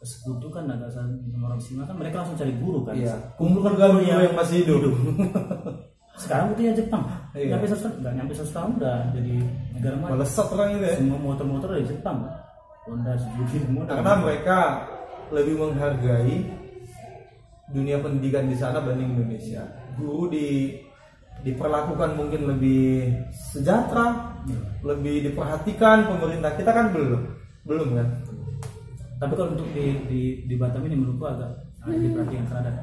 sekutu kan ada sama orang Cina kan mereka langsung cari guru kan. Iya. Kumpulkan guru yang masih hidup. Sekarang buktinya Jepang. Iya. Nggak nyampe 100 tahun udah jadi negara maju. Melesat orang itu ya. Semua motor-motor dari Jepang. Honda, Suzuki semua. Karena mereka lebih menghargai dunia pendidikan di sana banding Indonesia. Guru diperlakukan mungkin lebih sejahtera, lebih diperhatikan pemerintah. Kita kan belum kan. Tapi kalau untuk di Batam ini menurutku agak diperhatikan terhadap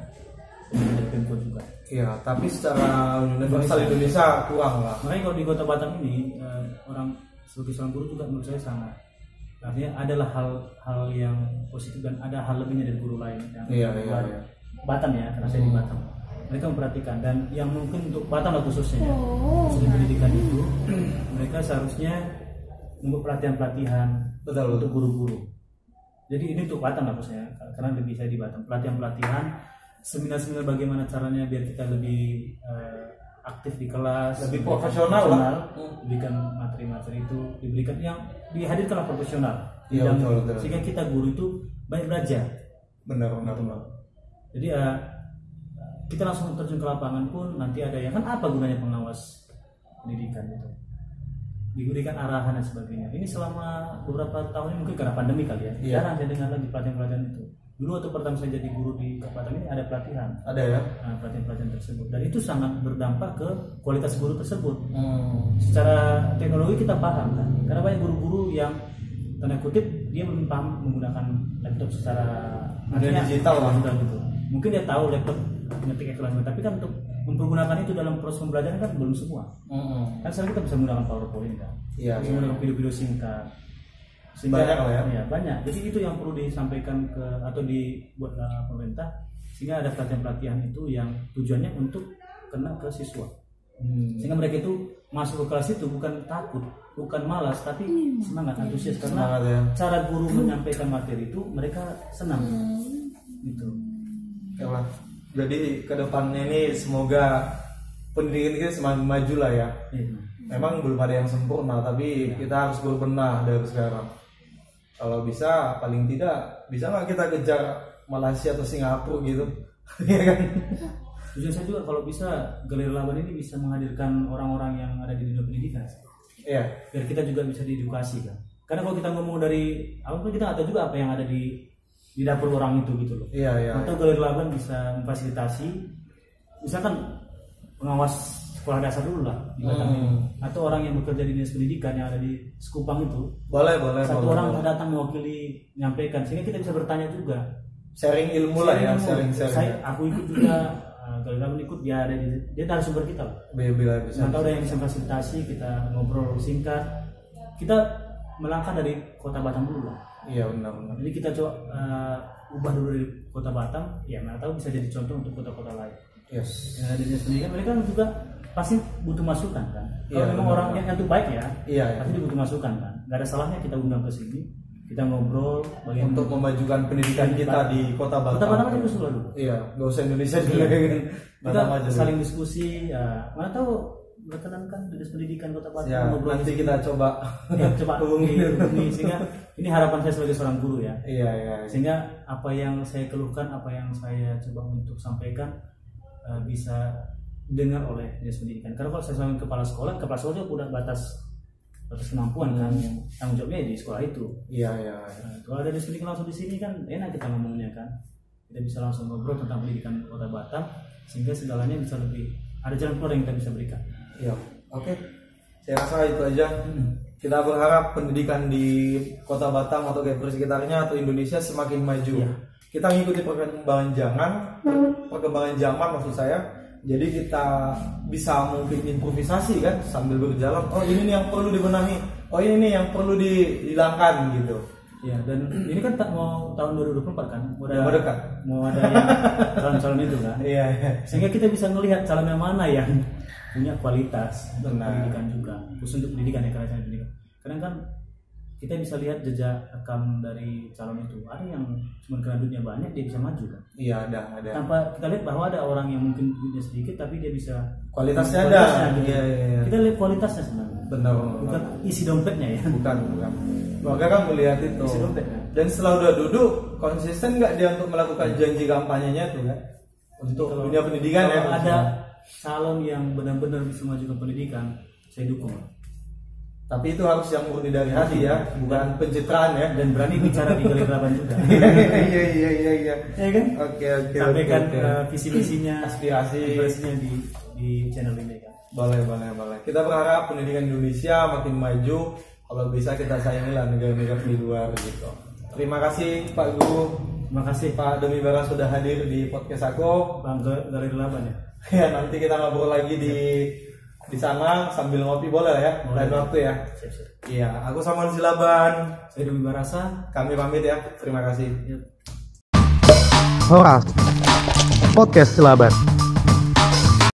Pemko juga. Iya, tapi secara universal Indonesia kurang lah. Makanya kalau di kota Batam ini orang sebagai seorang guru juga menurut saya sangat. Artinya adalah hal yang positif dan ada hal lebihnya dari guru lain yang Iya. Batam ya, karena saya di Batam. Mereka memperhatikan dan yang mungkin untuk Batam lah khususnya khususnya pendidikan itu mereka seharusnya membuat pelatihan Betul. untuk guru-guru. Jadi ini untuk Batam lah khususnya karena lebih saya di Batam pelatihan seminar bagaimana caranya biar kita lebih aktif di kelas, lebih profesional lah. Diberikan materi-materi itu diberikan yang dihadirkanlah profesional. Iya, betul. Sehingga kita guru itu banyak belajar. Benar. Jadi kita langsung terjun ke lapangan pun nanti ada yang kan apa gunanya pengawas pendidikan itu diberikan arahan dan sebagainya. Ini selama beberapa tahun ini mungkin karena pandemi kali ya. Jarang saya dengar lagi pelatihan itu. Dulu waktu pertama saya jadi guru di kabupaten ini ada pelatihan. Ada ya? Nah, pelatihan tersebut. Dan itu sangat berdampak ke kualitas guru tersebut. Secara teknologi kita paham kan. Karena banyak guru-guru yang tanda kutip dia belum paham menggunakan laptop secara digital lah gitu. Mungkin dia tahu laptop ngetik kelas, tapi kan untuk mempergunakan itu dalam proses pembelajaran kan belum semua. Kan sekarang kita bisa menggunakan PowerPoint kan. Iya. Bisa menggunakan video-video singkat. Sehingga, banyak lah ya. Ya banyak. Jadi itu yang perlu disampaikan ke atau dibuat pemerintah sehingga ada pelatihan-pelatihan itu yang tujuannya untuk kena ke siswa. Sehingga mereka itu masuk ke kelas itu bukan takut, bukan malas, tapi semangat, antusias karena cara guru menyampaikan materi itu mereka senang. Gitu. Ya, jadi kedepannya ini semoga pendidikan kita semakin maju lah ya. Memang belum ada yang sempurna, tapi kita harus berbenah dari sekarang. Kalau bisa, paling tidak bisa nggak kita kejar Malaysia atau Singapura gitu, ya kan? Tujuan saya juga kalau bisa Galeri Laban ini bisa menghadirkan orang-orang yang ada di dunia pendidikan. Iya. Biar kita juga bisa diedukasi kan. Karena kalau kita ngomong dari apa kita nggak tahu juga apa yang ada di dapur orang itu gitu loh. Iya. Atau Galeri Laban bisa memfasilitasi, misalkan pengawas sekolah dasar dulu lah di Batam ini. Atau orang yang bekerja di dinas pendidikan yang ada di Sekupang itu. Boleh. Satu orang datang mewakili menyampaikan sehingga kita bisa bertanya juga. Sharing ilmu lah ya, sharing. Aku ikut juga. Kalau kamu ikut dia ada dia dari sumber kita lah. Bisa. Atau ada yang bisa fasilitasi kita ngobrol singkat. Kita melangkah dari kota Batam dulu lah. Iya benar. Jadi kita coba ubah dulu dari kota Batam. Ya nggak tahu bisa jadi contoh untuk kota-kota lain. Yes. Yang ada di dinas pendidikan mereka juga pasti butuh masukan kan. Kalau memang orang yang itu baik ya. Iya. Pasti butuh masukan kan. Gak ada salahnya kita undang ke sini. Kita ngobrol bagaimana untuk memajukan pendidikan kita di kota Batam. Kota Batam aja dulu dulu. Iya, nggak usah Indonesia juga kan. Kita saling diskusi. Ya, mana tahu berkenankan dinas pendidikan kota Batam ya, ngobrol. Nanti kita coba hubungi sehingga ini harapan saya sebagai seorang guru ya. Iya. Sehingga apa yang saya keluhkan, apa yang saya coba untuk sampaikan bisa didengar oleh dinas pendidikan. Karena kalau saya sebagai kepala sekolah juga punya batas kemampuan kan yang tanggung jawabnya di sekolah itu. Iya. Kalau ada dinas pendidikan langsung di sini kan enak kita ngomongnya kan. Kita bisa langsung ngobrol tentang pendidikan kota Batam sehingga segalanya bisa lebih ada jalan keluar yang kita bisa berikan. Iya. Oke. Saya rasa itu aja. Kita berharap pendidikan di kota Batam atau kayak sekitarnya atau Indonesia semakin maju. Ya. Kita mengikuti perkembangan zaman maksud saya. Jadi kita bisa mungkin improvisasi kan sambil berjalan. Oh ini nih yang perlu dibenahi. Oh ini nih yang perlu dihilangkan gitu. Ya dan ini kan mau tahun 2024 kan. Mau dekat. Mau ada yang calon-calon itu kan. Iya. Sehingga kita bisa melihat calon yang mana yang punya kualitas untuk pendidikan juga. Khusus untuk pendidikan ya karena pendidikan. Kadang kan kita bisa lihat jejak rekam dari calon itu. Ada yang cuma karena duitnya banyak dia bisa maju kan? Iya ada. Tanpa kita lihat bahwa ada orang yang mungkin duitnya sedikit tapi dia bisa kualitasnya ada. Gitu. Iya. Kita lihat kualitasnya sebenarnya. Benar. Bukan isi dompetnya ya. Bukan. Keluarga kan melihat itu. Isi dompetnya. Dan setelah udah duduk konsisten nggak dia untuk melakukan janji kampanyenya tuh kan? Untuk dunia pendidikan ya. Ada calon yang benar-benar bisa memajukan pendidikan, saya dukung. Tapi itu harus yang murni dari hati ya, bukan pencitraan ya. Dan berani bicara di Galeri Laban juga. Iya. Ya kan? Oke. Sampaikan visi-misinya, aspirasinya di channel ini kan. Boleh. Kita berharap pendidikan Indonesia makin maju. Kalau bisa kita sayangilah negara-negara di luar gitu. Terima kasih Pak Guru. Terima kasih Pak Demi Bara sudah hadir di podcast aku. Bang Galeri Laban ya. Ya nanti kita ngobrol lagi di sana sambil ngopi boleh ya, lain waktu ya. Siap. Iya, aku sama Laban. Saya Demi Barasa. Kami pamit ya. Terima kasih. Horas Podcast Laban.